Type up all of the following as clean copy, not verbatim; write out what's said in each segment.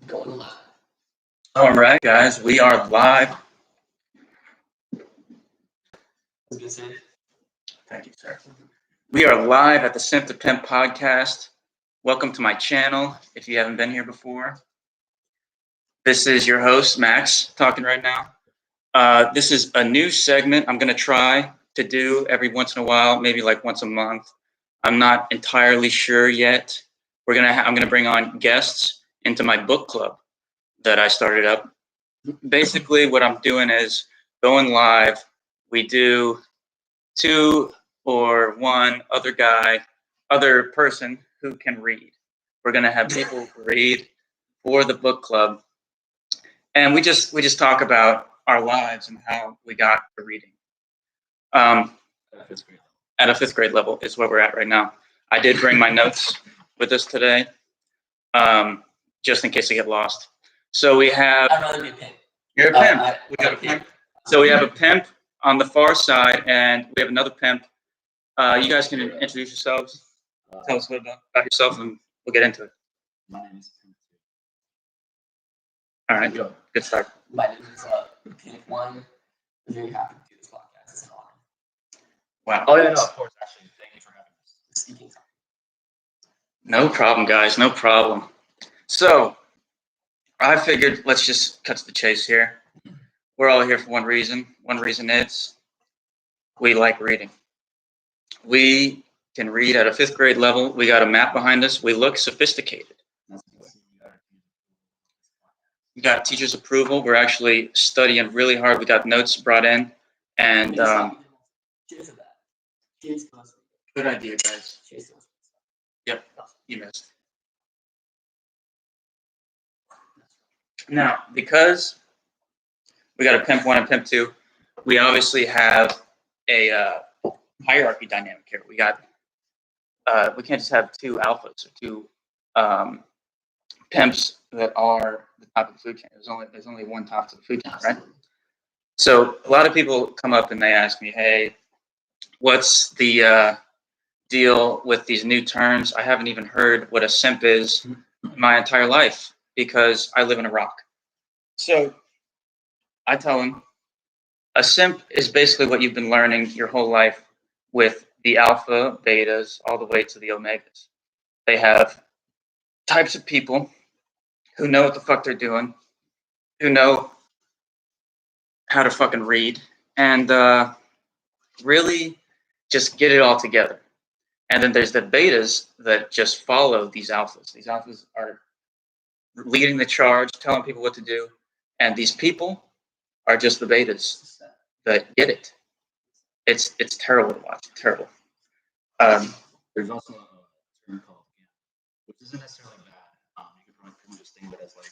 Going live. All right, guys, we are live. Thank you, sir. We are live at the Pimp podcast. Welcome to my channel. If you haven't been here before, this is your host Max talking right now. This is a new segment I'm going to try to do every once in a while, maybe like once a month. I'm not entirely sure yet. I'm going to bring on guests into my book club that I started up. Basically, what I'm doing is going live. We do two or one other person who can read. We're going to have people read for the book club, and we just talk about our lives and how we got to reading. At a fifth grade level is where we're at right now. I did bring my notes with us today, just in case I get lost. So we have. I'd rather be a pimp. You're a pimp. We got a pimp. So we have a pimp on the far side, and we have another pimp. You guys can introduce yourselves. Tell us a little bit about yourself, and we'll get into it. My name is Pimp. All right, good start. My name is Pimp One. I'm very happy to do this podcast. It's an honor. Wow. Oh, yeah, no, of course. Actually, thank you for having us. Speaking time. No problem, guys. No problem. So I figured let's just cut to the chase here. We're all here for one reason. One reason is we like reading. We can read at a fifth grade level. We got a map behind us. We look sophisticated. We got teacher's approval. We're actually studying really hard. We got notes brought in. And Cheers to that. Cheers to us. good idea, guys. Cheers to us. Yep, you missed. Now, because we got a Pimp 1 and Pimp 2, we obviously have a hierarchy dynamic here. We got we can't just have two alphas or two pimps that are the top of the food chain. There's only one top to the food chain, right? So a lot of people come up and they ask me, "Hey, what's the deal with these new terms? I haven't even heard what a simp is my entire life because I live in a rock." So I tell them, a simp is basically what you've been learning your whole life with the alpha, betas, all the way to the omegas. They have types of people who know what the fuck they're doing, who know how to fucking read, and really just get it all together. And then there's the betas that just follow these alphas. These alphas are leading the charge, telling people what to do. And these people are just the betas that get it. It's terrible to watch. Terrible. There's also a term called gamma, which isn't necessarily bad. You can pretty much just think of it as like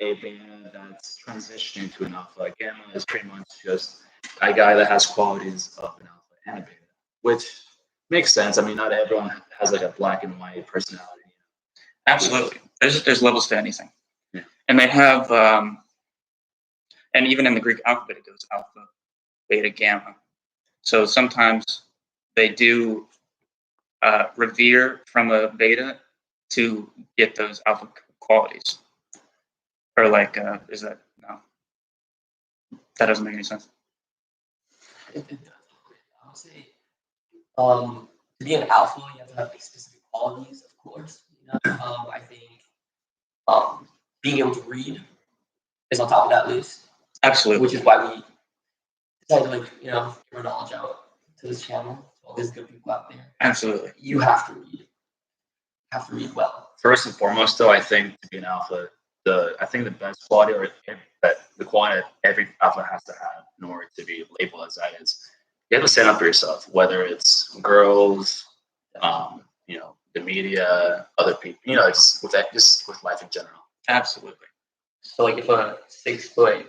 a beta that's transitioning to an alpha. Gamma is pretty much just a guy that has qualities of an alpha and a beta, which makes sense. I mean, not everyone has like a black and white personality. Absolutely. There's levels to anything. Yeah. And they have, and even in the Greek alphabet, it goes alpha, beta, gamma. So sometimes they do revere from a beta to get those alpha qualities. Or like, is that, no. That doesn't make any sense. It does. I would say, to be an alpha, you have to have like specific qualities, of course. You know? I think being able to read is on top of that list. Absolutely. Which is why we decided to give our knowledge out to this channel. All these good people out there. Absolutely. You have to read. You have to read well. First and foremost, though, I think to be an alpha, I think the best quality or the quality that every alpha has to have in order to be labeled as that is you have to stand up for yourself, whether it's girls, the media, other people, just with life in general. Absolutely. So like if a 6'7"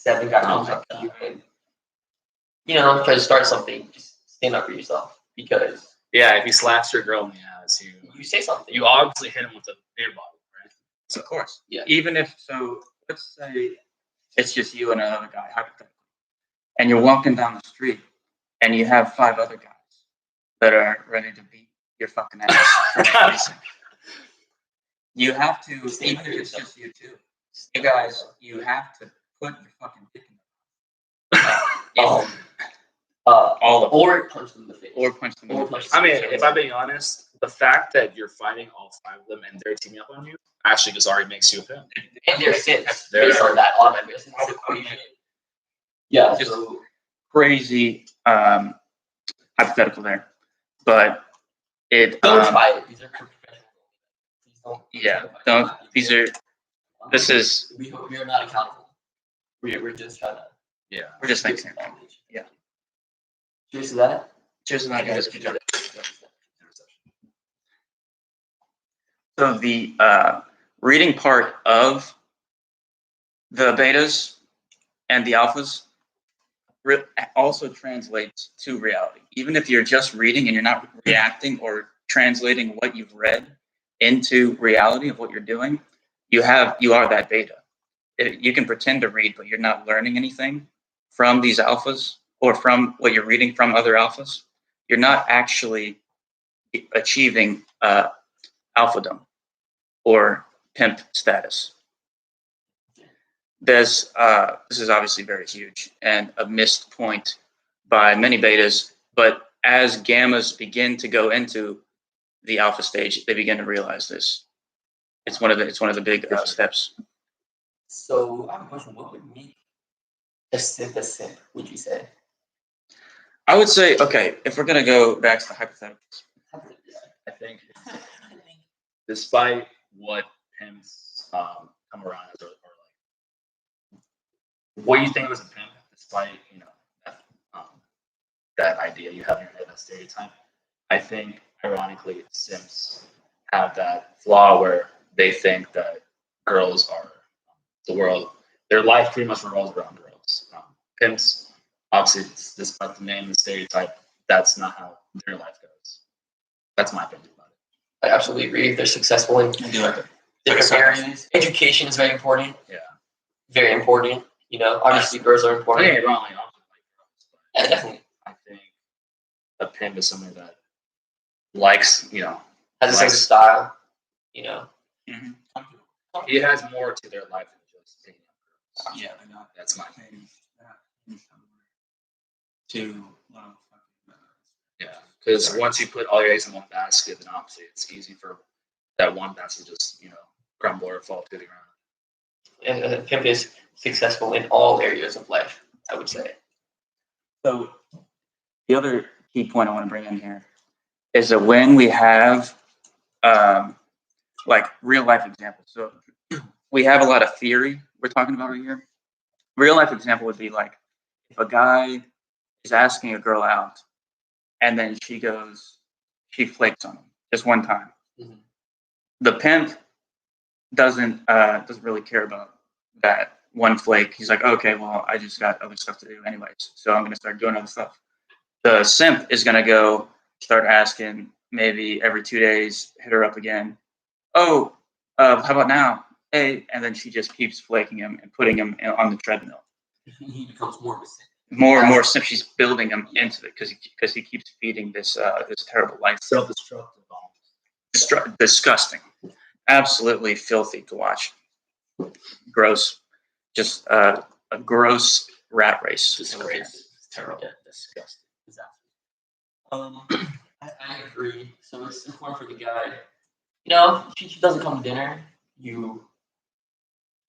guy comes up to you and try to start something, just stand up for yourself because if he slaps your girl in the ass, you say something. You obviously hit him with a beer bottle, right? So of course. Yeah. Even if let's say it's just you and another guy, hypothetically, and you're walking down the street and you have 5 other guys that are ready to beat your fucking ass for no reason. You have to, even Stay if for it's yourself. just you two. You guys, you have to put your fucking dick in Um, all of them. or punch them in the face. Or punch them in Or the punch face. them I mean, in the face. if I'm being honest, the fact that you're fighting all 5 of them and they're teaming up on you actually just already makes you a pimp. And their sins They're- based on that automatic basis. Yeah, Just- so Crazy hypothetical there. But it don't try it. These are professional. Please don't. yeah, try to don't fight these people. are this is We are not accountable. We're just trying to. Yeah. we're just give thinking. some knowledge. Yeah. Cheers to that. Cheers to that, guys. Good job. Interception. So the reading part of the betas and the alphas also translates to reality. Even if you're just reading and you're not reacting or translating what you've read into reality of what you're doing, you are that beta. You can pretend to read, but you're not learning anything from these alphas or from what you're reading from other alphas. You're not actually achieving alphadom or pimp status. This is obviously very huge and a missed point by many betas. But as gammas begin to go into the alpha stage, they begin to realize this. It's one of the big steps. So I have a question. What would make a simp? Would you say? I would say, okay, if we're gonna go back to the hypotheticals, I think despite what pimps come around as or like what you think was a pimp, despite that idea you have in your head, that stereotype, I think ironically simps have that flaw where they think that girls are the world. Their life pretty much revolves around girls. Pimps, obviously, despite the name and stereotype, that's not how their life goes. That's my opinion about it. I absolutely agree. If they're successful in different areas, education is very important. Yeah. Very important. Obviously, girls are Don't important. get me wrong, like, obviously, like girls, but Yeah, definitely. I think a pimp is someone that likes, Has a sense of style. Mhm. he has more to their life than just being girls. Yeah, they're not. That's my opinion. Yeah, because once you put all your eggs in one basket, then obviously it's easy for that one basket to just crumble or fall to the ground. And a pimp is successful in all areas of life, I would say. So the other key point I want to bring in here is that when we have like real life examples, so we have a lot of theory we're talking about right here. Real life example would be like if a guy is asking a girl out and then she flakes on him just one time. Mhm. The pimp doesn't really care about that one flake. He's like, okay, well, I just got other stuff to do anyways, so I'm gonna start doing other stuff. The simp is gonna go start asking maybe every 2 days, hit her up again. Oh, how about now? Hey, and then she just keeps flaking him and putting him on the treadmill. He becomes more of a simp. More and more simp. She's building him into it because he keeps feeding this terrible life. Self-destructive. Disgusting, absolutely filthy to watch. Gross, just a gross rat race. Disgrace. It's terrible. Yeah, disgusting. I agree. So it's important for the guy. She doesn't come to dinner. You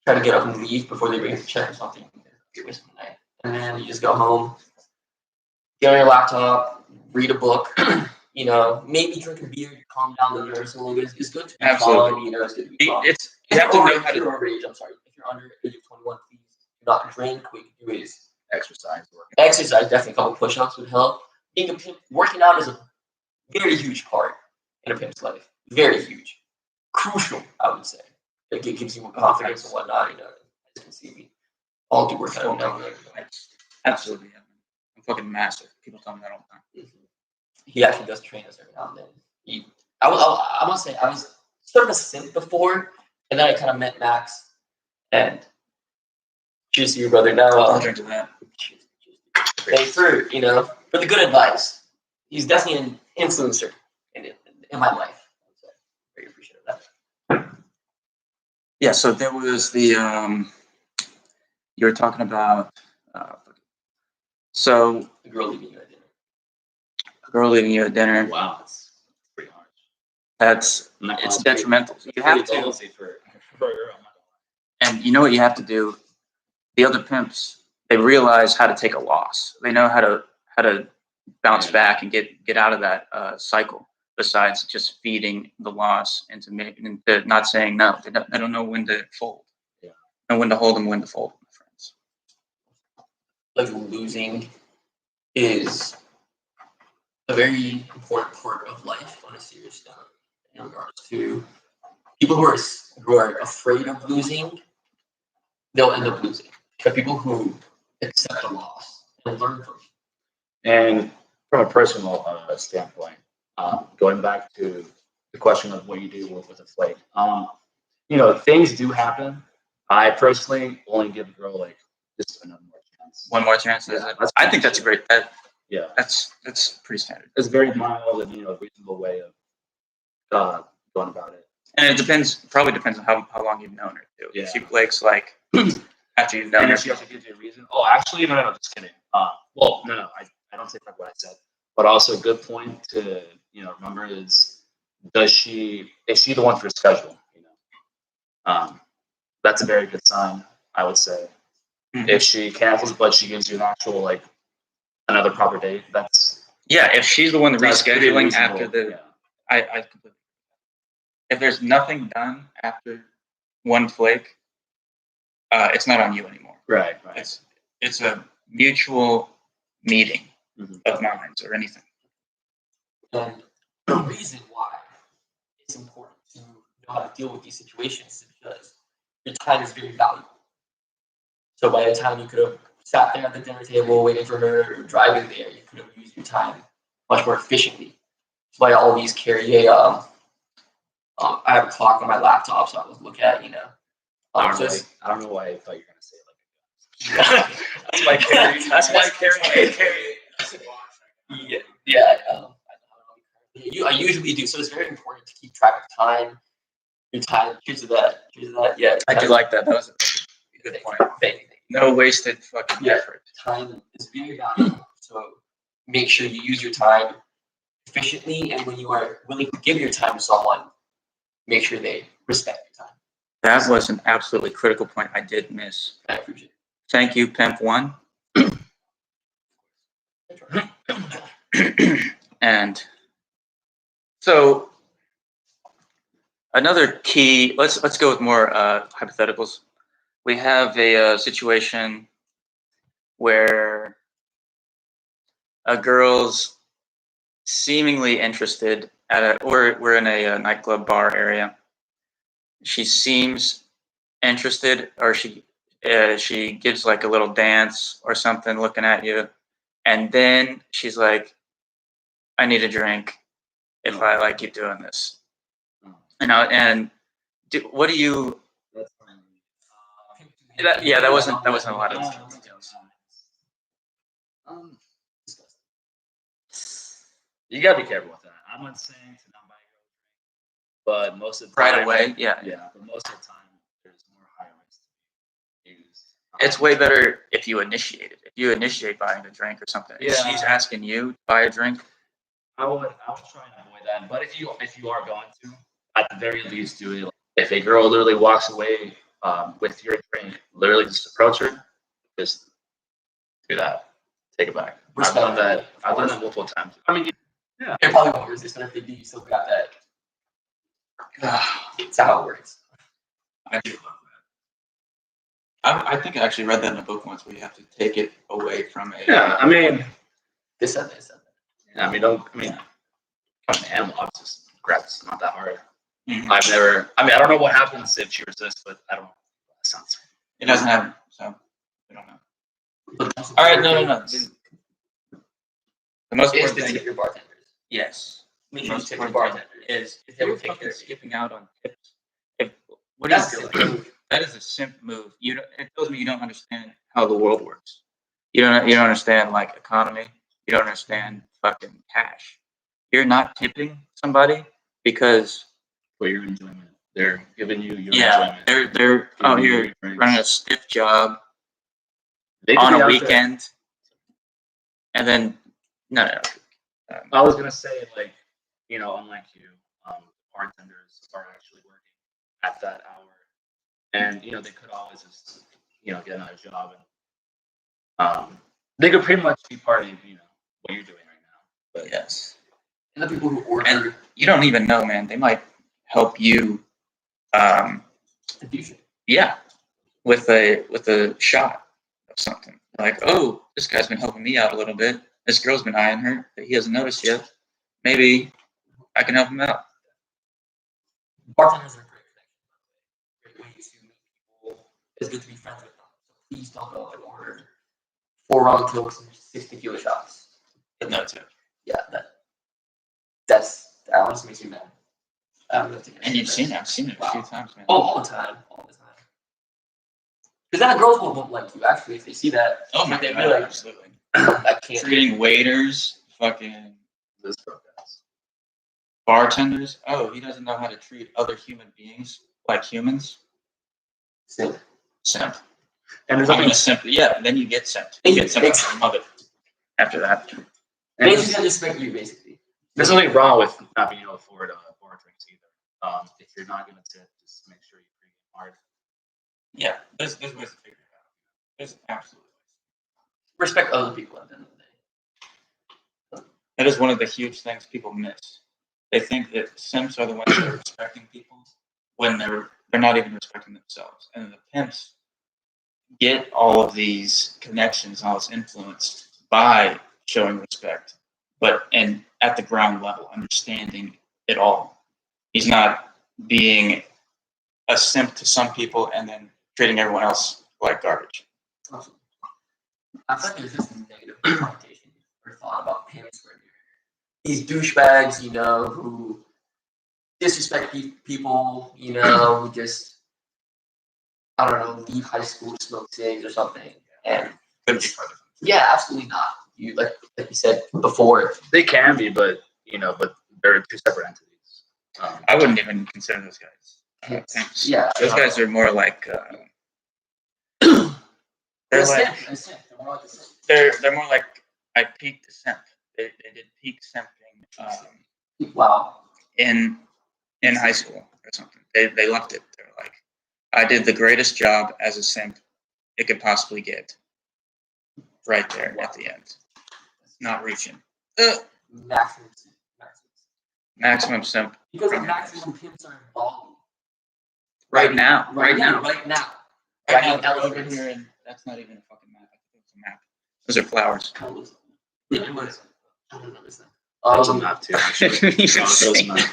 try to get up and leave before they bring you to check or something. You're wasting the night. And then you just go home, get on your laptop, read a book. Maybe drink a beer to calm down the nerves a little bit. It's good to be Absolutely. calm. It's good to be calm. You have to know how If to you're overage, I'm sorry. If you're under the age of 21, please do not drink. What you can do is Exercise. exercise. Definitely a couple push-ups would help. Being a pimp, working out is a very huge part in a pimp's life. Very huge. Crucial, I would say. It gives you more confidence and whatnot. As you can see, we all do work out now. Absolutely, yeah. I'm fucking massive. People tell me that all the time. He actually does train us every now and then. I must say, I was sort of a simp before, and then I kind of met Max. And cheers to you, brother. Now, I'll drink to that. thanks for the good advice. He's definitely an influencer in my life. Very appreciative of that. Yeah, so there was the you were talking about so A girl leaving you at dinner. a girl leaving you at dinner. Wow, that's pretty harsh. That's I'm not gonna it's lie, detrimental. You it's have pretty to, ballsy for a girl. I'm not and you know what you have to do. The other pimps, they realize how to take a loss. They know how to bounce Yeah. back and get out of that cycle. Besides just feeding the loss into not saying no, they don't know when to fold. Yeah. Know when to hold them, when to fold, my friends. Like losing is a very important part of life on a serious note in regards to people who are afraid of losing, they'll end up losing. But people who accept a loss and learn from it. And from a personal standpoint, going back to the question of what you do with a flake, things do happen. I personally only give a girl like just another more chance. One more chance. Yeah, I think that's a great. Yeah, That's pretty standard. it's a very mild and reasonable way of going about it. And it probably depends on how long you've known her too. Yeah. She Blake's like after you've known And her. if she actually gives you a reason, oh, actually, no, just kidding. Well, no, I don't take back what I said. But also, a good point to remember is, is she the one for schedule? That's a very good sign, I would say. Mhm. If she cancels, but she gives you an actual another proper date, that's Yeah, if she's the one that's pretty rescheduling reasonable. after the, Yeah. I completely. If there's nothing done after one flake, it's not on you anymore. Right. It's a mutual meeting Mhm. of minds or anything. And the reason why it's important to know how to deal with these situations is because your time is very valuable. So by the time you could have sat there at the dinner table waiting for her or driving there, you could have used your time much more efficiently. So I always carry I have a clock on my laptop, so I always look at, I so don't know why I thought you were gonna say it like a that's my carry. That's my carry. Yeah. I usually do. So it's very important to keep track of time. Your time. Cheers to that. Yeah. I do like that. That was a good point. Thank you. No wasted fucking effort. Time is very valuable. So make sure you use your time efficiently, and when you are willing to give your time to someone, make sure they respect your time. That was an absolutely critical point I did miss. I appreciate Thank you, Pimp One. And so another key. Let's go with more hypotheticals. We have a situation where a girl's seemingly interested or we're in a nightclub bar area. She seems interested, or she gives like a little dance or something, looking at you, and then she's like, "I need a drink if I keep doing this." And what do you? That's That wasn't a lot of details. You gotta be careful with that. I'm not saying to not buy a girl a drink, but most of the time, Right away, yeah. But most of the time, there's more high risk to use. It's way better if you initiate it. If you initiate buying a drink or something, if she's asking you to buy a drink, I would try and avoid that. But if you are going to, at the very least, do it. If a girl literally walks away with your drink, literally just approach her, just do that. Take it back. I've done that multiple times. I mean, yeah. It probably won't resist, but if they do, you still got that. It's how it works. I do love that. I think I actually read that in a book once, where you have to take it away from a. Yeah, I mean, They said that. yeah, I mean, coming to analog, just grab it's not that hard. Mhm. I don't know what happens if she resists, but I don't know. That sounds. It doesn't happen, so we don't know. All right, no. The most Is important to thing, tip your bartenders. yes. Make The sure you most tip your important thing bartenders. is if you're fucking skipping out on tips. What That's are you a doing? move. That is a simp move. It tells me you don't understand how the world works. You don't understand economy. You don't understand fucking cash. You're not tipping somebody because For your enjoyment. They're giving you your Yeah, enjoyment. they're out Giving you here your drinks. running a stiff job They could on be a out weekend, and then no. I was gonna say, like, unlike you, bartenders are actually working at that hour, and they could always just get another job, and they could pretty much be part of what you're doing right now. But Yes, And the people who order and you don't even know, man. They might help you. confusion. Yeah, with a shot of something. Like, oh, this guy's been helping me out a little bit. This girl's been eyeing her that he hasn't noticed yet. Maybe I can help him out. Bartenders are a great way to meet people. It's good to be friends with them. So please don't go and order 4 rum and cokes and 6 tequila shots. No tip. Yeah, that honestly makes me mad. I don't know. And you've seen it. I've seen it a few times, man. Oh, all the time. Because then the girls won't like you. Actually, if they see that, Oh my they'd god, be like, absolutely. I can't. Treating waiters, fucking this podcast. bartenders. Oh, he doesn't know how to treat other human beings like humans. Simp. Simp. And there's I'm nothing gonna simp. Yeah, then you get simped. You get simped from your mother after that. They just gotta respect you, basically. There's nothing wrong with not being able to afford bar drinks either. If you're not gonna tip, just make sure you pregame hard. Yeah, there's ways to figure it out. There's absolutely ways. Respect other people at the end of the day. That is one of the huge things people miss. They think that simps are the ones that are respecting people when they're not even respecting themselves. And the pimps get all of these connections and all this influence by showing respect, and at the ground level, understanding it all. He's not being a simp to some people and then treating everyone else like garbage. Awesome. I feel like there's this negative connotation or thought about pimps where these douchebags, who disrespect people, who just, I don't know, leave high school to smoke cigs or something. And Couldn't be further. yeah, absolutely not. You like you said before. They can be, but they're two separate entities. I wouldn't even consider those guys pimps. Yeah, Those guys are more like they're they're a like simp. They're more like a simp. they're more like I peaked the simp. They did peak simping Wow. in high school or something. They loved it. They're like, I did the greatest job as a simp it could possibly get. Right there at the end. Not reaching. Maximum simp. Maximum simp. Because the maximum pimps are involved. Right now. Right now. Right now, they're over here, and that's not even a fucking map. I think it's a map. Those are flowers. Yeah, it was. I don't know this thing. That was a map too, actually. That was a map.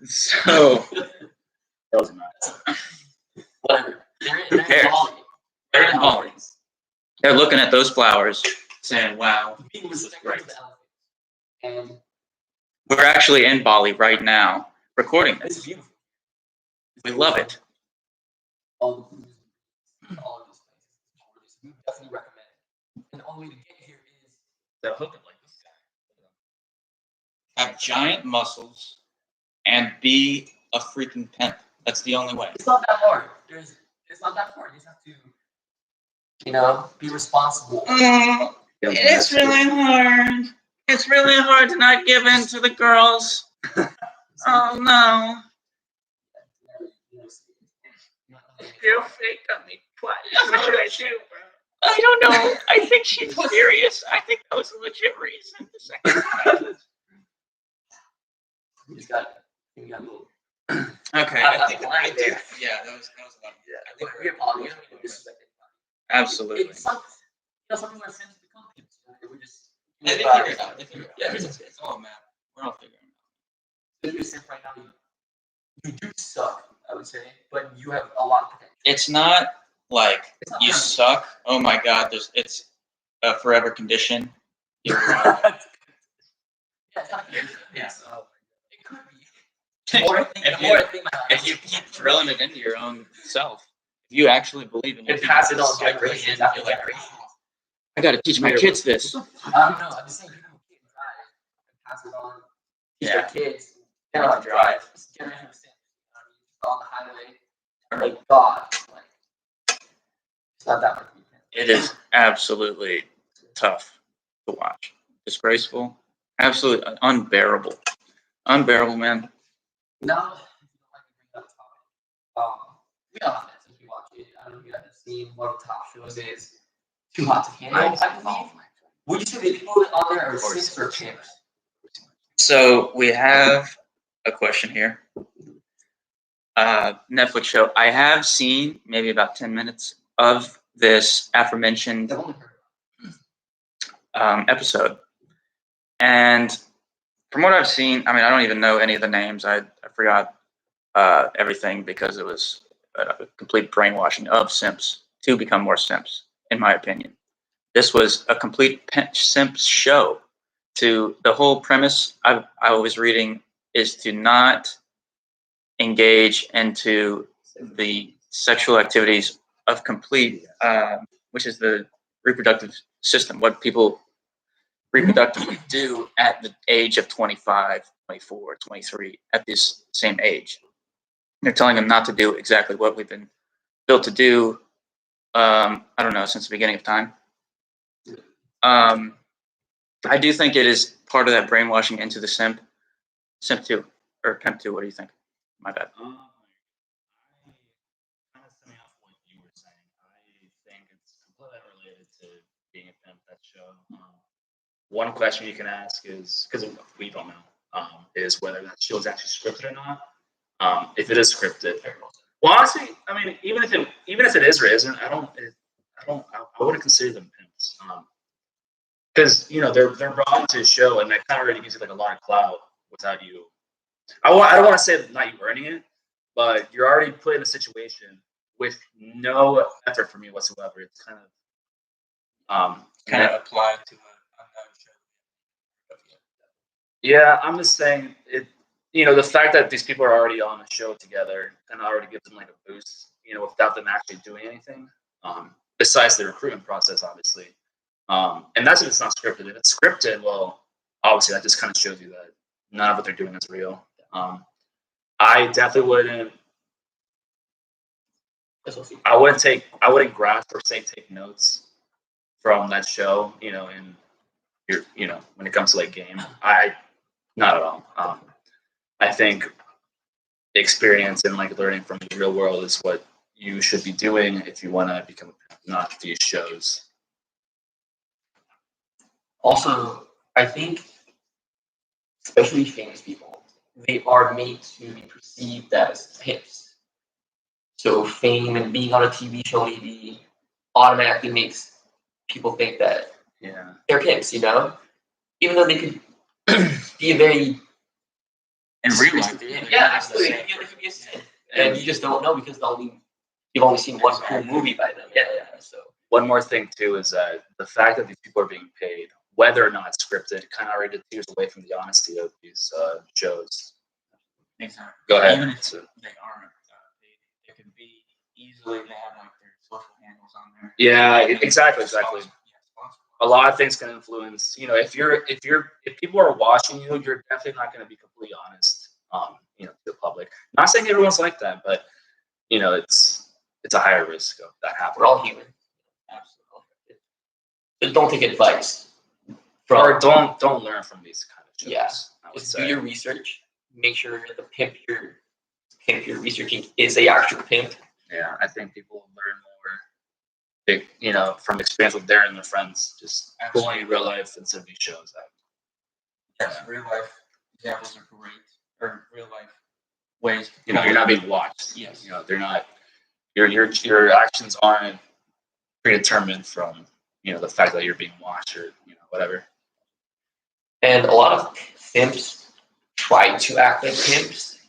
So That was a map. Whatever. They're cares? in Bali. They're in Bali. They're looking at those flowers, saying, "Wow, Being this is respectful great." to the elephants. And We're actually in Bali right now, recording it's this. beautiful. We love it. All of these places. We definitely recommend it. And the only way to get here is The hook like this Have giant muscles and be a freaking pimp. That's the only way. it's not that hard. It's not that hard. You just have to, be responsible. guy. It's really hard. It's really hard to not give in to the girls. Oh no. You faked on me twice. What should I do, bro? I don't know. I think she's serious. I think that was a legit reason. The second time. You just got a little. Okay, I I think think I there. do. Yeah, that was a lot. Yeah, I think we apologize. We don't disrespect anybody. absolutely. It's some people are sensitive to companies. We just. They figure it out. Yeah, it's all a map. We're all figuring it out. If you're simp right now, you do suck, I would say, but you have a lot of potential. It's not like It's not you permanent. suck. Oh my God, it's a forever condition. You're, Yeah, it's not good. Yeah. It could be. The more I think about it, if you keep drilling it into your own self, if you actually believe in it, and pass it on cycle generations in, after you're like, generations. I got to teach my kids this. I don't know. I'm just saying people who can't drive and pass it on. Teach Yeah. their kids. They don't know how to drive. generation of Sims. You know what I mean? Just on the highway, or like God, like it's not that much. It is absolutely tough to watch. Disgraceful. Absolutely unbearable. Unbearable, man. Now, we all have it since we watch it. I don't know if you guys have seen one of the top shows is Too Hot to Handle, I believe. Would you say the people on there are Sims or Pimps? So we have a question here. Netflix show. I have seen maybe about 10 minutes of this aforementioned I've only heard. episode. And from what I've seen, I mean, I don't even know any of the names. I forgot everything because it was a complete brainwashing of simps to become more simps, in my opinion. This was a complete simps show. To the whole premise I was reading is to not engage into the sexual activities of complete, which is the reproductive system, what people reproductively do at the age of 25, 24, 23, at this same age. They're telling them not to do exactly what we've been built to do, I don't know, since the beginning of time. I do think it is part of that brainwashing into the simp 2, or pimp 2. What do you think? My bad. Kind of summing up what you were saying, I think it's completely related to being a pimp. That show. One question you can ask is, because we don't know, is whether that show is actually scripted or not. If it is scripted, well, honestly, I mean, even if it is or isn't, I wouldn't consider them pimps. Because they're brought into a show, and that kind of already gives you like a lot of clout without you. I don't want to say not you earning it, but you're already put in a situation with no effort from you whatsoever. It's kind of applied to another show. Yeah, I'm just saying it. The fact that these people are already on a show together kind of already gives them like a boost. Without them actually doing anything, besides the recruitment process, obviously. And that's if it's not scripted. If it's scripted, well, obviously that just kind of shows you that none of what they're doing is real. I definitely wouldn't. I wouldn't grasp or say take notes from that show. And when it comes to like game, not at all. I think experience and like learning from the real world is what you should be doing if you want to become a pimp, not these shows. Also, I think, especially famous people, they are made to be perceived as pimps. So fame and being on a TV show maybe automatically makes people think that they're pimps, even though they could be a very in real life. Yeah, absolutely. It could be a sin, and you just don't know because you've only seen one cool movie by them. Yeah. So one more thing too is that the fact that these people are being paid, whether or not scripted, kind of already tears away from the honesty of these shows. Exactly. Go ahead. Even if they aren't, they can be easily. They have like their social handles on there. Yeah, exactly. A lot of things can influence. If people are watching you, you're definitely not going to be completely honest. To the public. Not saying everyone's like that, but it's a higher risk of that happening. We're all human. Absolutely. But don't take advice or don't learn from these kind of shows. Yes. Just do your research. Make sure the pimp you're researching is a actual pimp. Yeah, I think people learn more, from experience with their and their friends, just going in real life instead of these shows. Yes, real life examples are great, or real life ways. You're not being watched. Yes. They're not. Your actions aren't predetermined from the fact that you're being watched or whatever. And a lot of pimps try to act like pimps,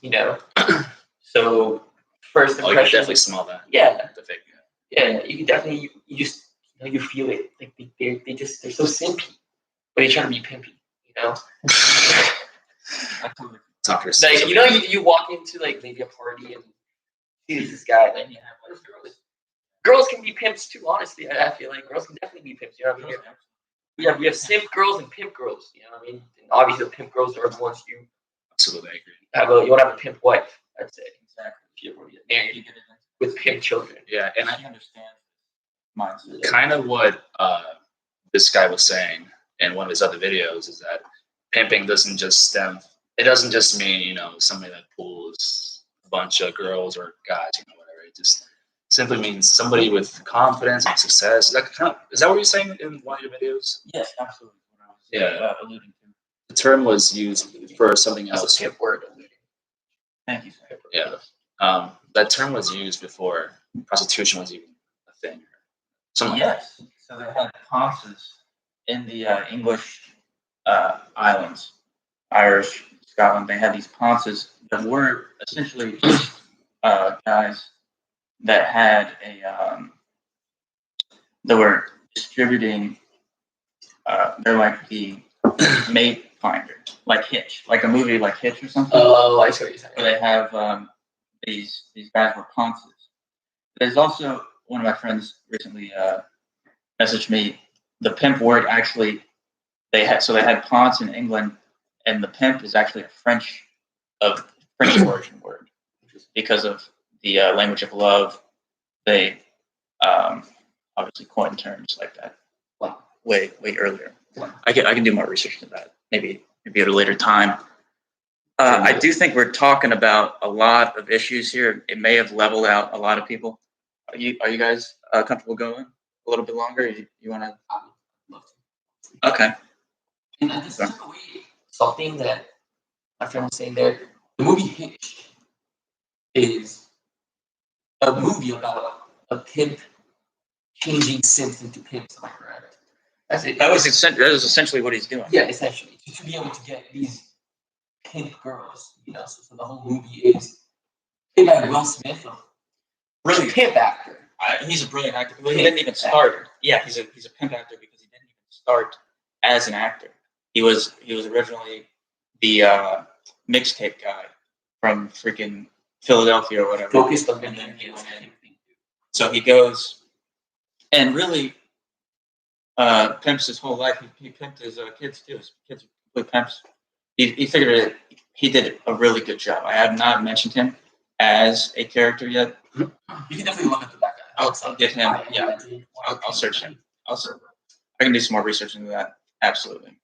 So first impression. You can definitely smell that. Yeah. The fake. Yeah, you can definitely you feel it. Like they're so simpy, but they try to be pimpy. Talk to Like you walk into like maybe a party and see this guy. Like girls can be pimps too. Honestly, I feel like girls can definitely be pimps. You know what I mean? We have simp girls and pimp girls. You know what I mean? And obviously, the pimp girls are the ones you absolutely agree. You want to have a pimp wife, I'd say. Exactly. If you want to get married with pimp children. Yeah, and I understand mindset. kind of what this guy was saying in one of his other videos is that pimping doesn't just mean, you know, somebody that pulls a bunch of girls or guys, you know, whatever. It just simply means somebody with confidence and success. Is that what you're saying in one of your videos? Yes, absolutely. What I was Yeah. alluding to. The term was used for something That's else. a pimp word. Thank you, sir. Yeah. That term was used before prostitution was even a thing. Something like that. Yes. So they had ponces in the English islands, Irish, Scotland. They had these ponces that were essentially just guys that had that were distributing. They're like the mate finder, like Hitch, like a movie like Hitch or something. Oh, I see what you're saying. Where they have these guys were ponces. There's also one of my friends recently messaged me. The pimp word actually they had ponce in England, and the pimp is actually a French origin word because of the language of love. They obviously coined terms like that way earlier. I can do more research into that. Maybe at a later time. I do think we're talking about a lot of issues here. It may have leveled out a lot of people. Are you guys comfortable going a little bit longer? You want to? Okay. And this is something that my friend was saying there. The movie Hitch is a movie about a pimp changing simps into pimps. Am I correct? That's it. That was essentially what he's doing. Yeah, essentially to be able to get these pimp girls. You know, so the whole movie is played by Will Smith, a really pimp actor. He's a brilliant actor. Well, he didn't even start. Yeah, he's a pimp actor because he didn't even start as an actor. He was originally the mixtape guy from freaking Philadelphia or whatever. Focused on and then he went in. So he goes and really pimps his whole life. He pimped his kids too. His kids were pimps. He figured it. He did a really good job. I have not mentioned him as a character yet. You can definitely look at that guy. I'll get him. Yeah, I'll search him. I can do some more research into that. Absolutely.